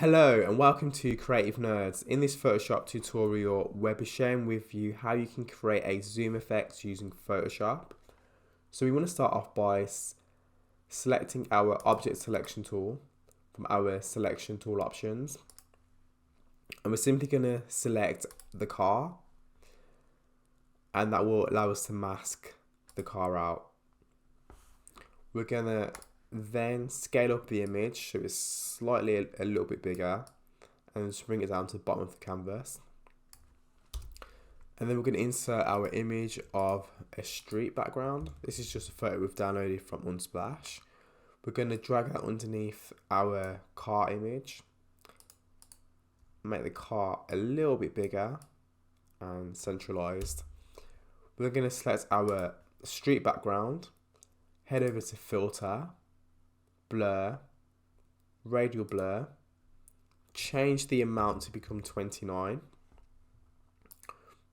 Hello and welcome to Creative Nerds. In this Photoshop tutorial, we'll be sharing with you how you can create a zoom effect using Photoshop. So we want to start off by selecting our object selection tool from our selection tool options. And we're simply going to select the car, and that will allow us to mask the car out. We're going to then scale up the image so it's slightly a little bit bigger, and just bring it down to the bottom of the canvas. And then we're going to insert our image of a street background. This is just a photo we've downloaded from Unsplash. We're going to drag that underneath our car image, make the car a little bit bigger and centralized. We're going to select our street background, head over to filter, blur, radial blur, change the amount to become 29.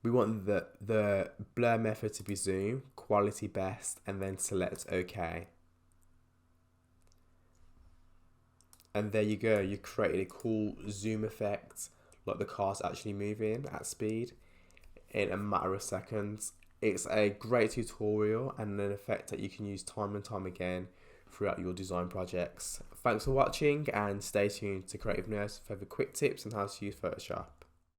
We want the blur method to be zoom, quality best, and then select OK. And there you go, you created a cool zoom effect, like the car's actually moving at speed in a matter of seconds. It's a great tutorial and an effect that you can use time and time again throughout your design projects. Thanks for watching and stay tuned to Creative Nerds for further quick tips on how to use Photoshop.